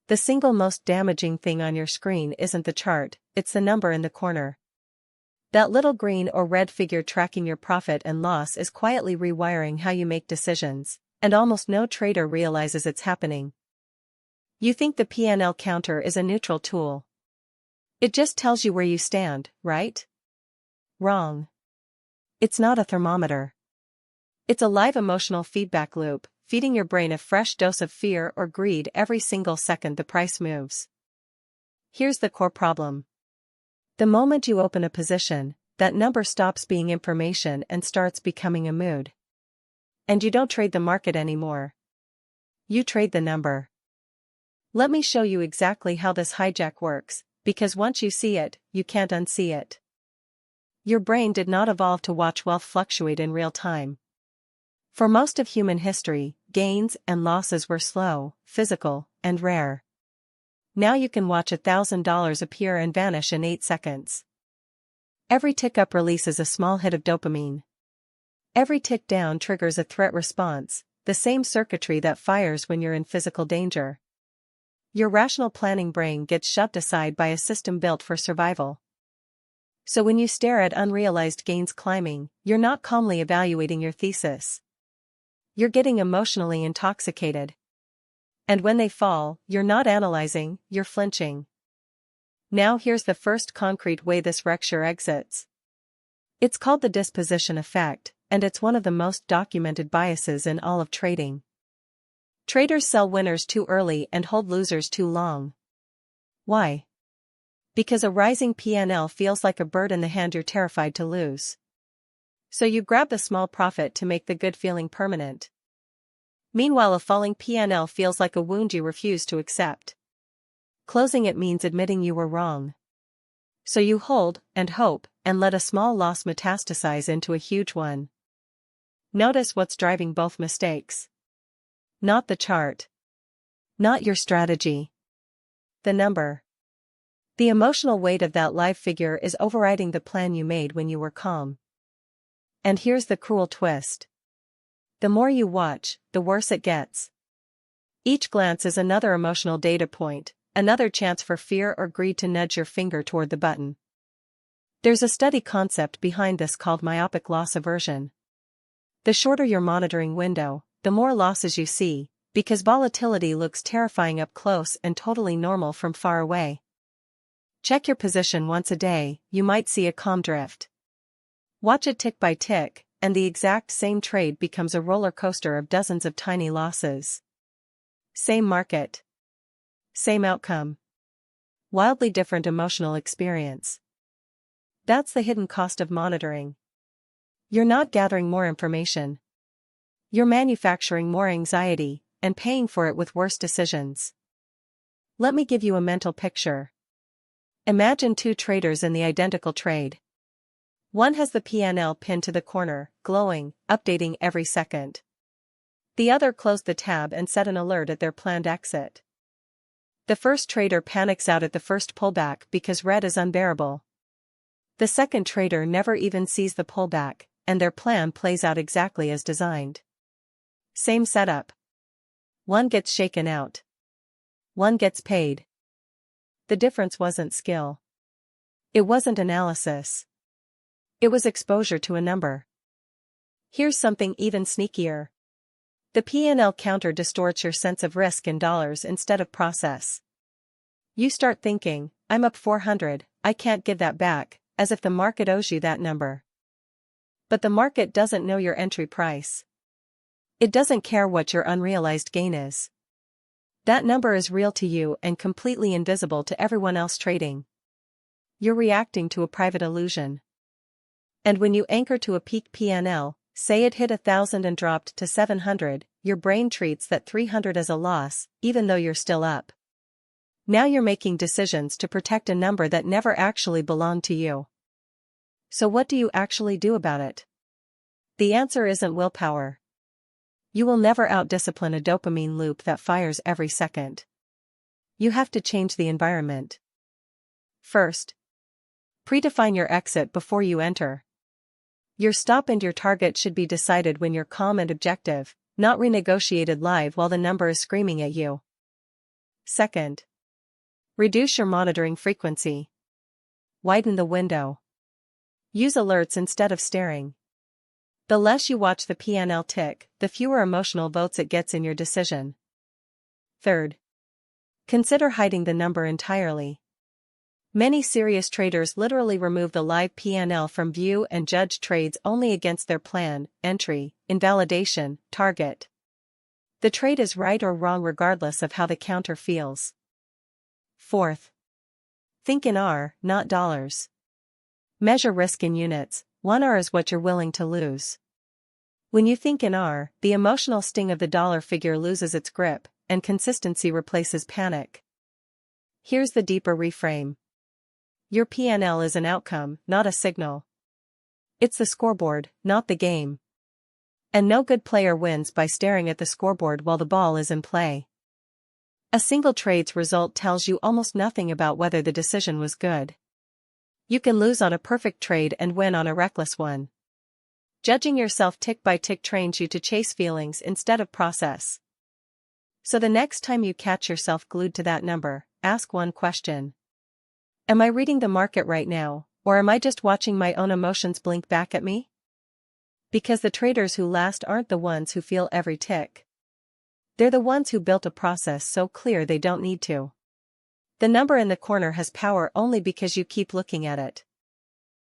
The single most damaging thing on your screen isn't the chart, it's the number in the corner. That little green or red figure tracking your profit and loss is quietly rewiring how you make decisions, and almost no trader realizes it's happening. You think the P&L counter is a neutral tool. It just tells you where you stand, right? Wrong. It's not a thermometer. It's a live emotional feedback loop, feeding your brain a fresh dose of fear or greed every single second the price moves. Here's the core problem. The moment you open a position, that number stops being information and starts becoming a mood. And you don't trade the market anymore. You trade the number. Let me show you exactly how this hijack works, because once you see it, you can't unsee it. Your brain did not evolve to watch wealth fluctuate in real time. For most of human history, gains and losses were slow, physical, and rare. Now you can watch $1,000 appear and vanish in 8 seconds. Every tick up releases a small hit of dopamine. Every tick down triggers a threat response, the same circuitry that fires when you're in physical danger. Your rational planning brain gets shoved aside by a system built for survival. So when you stare at unrealized gains climbing, you're not calmly evaluating your thesis. You're getting emotionally intoxicated. And when they fall, you're not analyzing, you're flinching. Now here's the first concrete way this lecture exits. It's called the disposition effect, and it's one of the most documented biases in all of trading. Traders sell winners too early and hold losers too long. Why? Because a rising P&L feels like a bird in the hand you're terrified to lose. So you grab the small profit to make the good feeling permanent. Meanwhile, a falling P&L feels like a wound you refuse to accept. Closing it means admitting you were wrong. So you hold, and hope, and let a small loss metastasize into a huge one. Notice what's driving both mistakes. Not the chart. Not your strategy. The number. The emotional weight of that live figure is overriding the plan you made when you were calm. And here's the cruel twist. The more you watch, the worse it gets. Each glance is another emotional data point, another chance for fear or greed to nudge your finger toward the button. There's a study concept behind this called myopic loss aversion. The shorter your monitoring window, the more losses you see, because volatility looks terrifying up close and totally normal from far away. Check your position once a day, you might see a calm drift. Watch it tick by tick, and the exact same trade becomes a roller coaster of dozens of tiny losses. Same market. Same outcome. Wildly different emotional experience. That's the hidden cost of monitoring. You're not gathering more information. You're manufacturing more anxiety, and paying for it with worse decisions. Let me give you a mental picture. Imagine two traders in the identical trade. One has the P&L pinned to the corner, glowing, updating every second. The other closed the tab and set an alert at their planned exit. The first trader panics out at the first pullback because red is unbearable. The second trader never even sees the pullback, and their plan plays out exactly as designed. Same setup. One gets shaken out. One gets paid. The difference wasn't skill. It wasn't analysis. It was exposure to a number. Here's something even sneakier. The P&L counter distorts your sense of risk in dollars instead of process. You start thinking, I'm up 400, I can't give that back, as if the market owes you that number. But the market doesn't know your entry price. It doesn't care what your unrealized gain is. That number is real to you and completely invisible to everyone else trading. You're reacting to a private illusion. And when you anchor to a peak P&L, say it hit 1,000 and dropped to 700, your brain treats that 300 as a loss, even though you're still up. Now you're making decisions to protect a number that never actually belonged to you. So what do you actually do about it? The answer isn't willpower. You will never outdiscipline a dopamine loop that fires every second. You have to change the environment. First, predefine your exit before you enter. Your stop and your target should be decided when you're calm and objective, not renegotiated live while the number is screaming at you. Second, reduce your monitoring frequency. Widen the window. Use alerts instead of staring. The less you watch the P&L tick, the fewer emotional votes it gets in your decision. Third, consider hiding the number entirely. Many serious traders literally remove the live P&L from view and judge trades only against their plan, entry, invalidation, target. The trade is right or wrong regardless of how the counter feels. Fourth, think in R, not dollars. Measure risk in units. 1 R is what you're willing to lose. When you think in R, the emotional sting of the dollar figure loses its grip, and consistency replaces panic. Here's the deeper reframe. Your P&L is an outcome, not a signal. It's the scoreboard, not the game. And no good player wins by staring at the scoreboard while the ball is in play. A single trade's result tells you almost nothing about whether the decision was good. You can lose on a perfect trade and win on a reckless one. Judging yourself tick by tick trains you to chase feelings instead of process. So the next time you catch yourself glued to that number, ask one question. Am I reading the market right now, or am I just watching my own emotions blink back at me? Because the traders who last aren't the ones who feel every tick. They're the ones who built a process so clear they don't need to. The number in the corner has power only because you keep looking at it.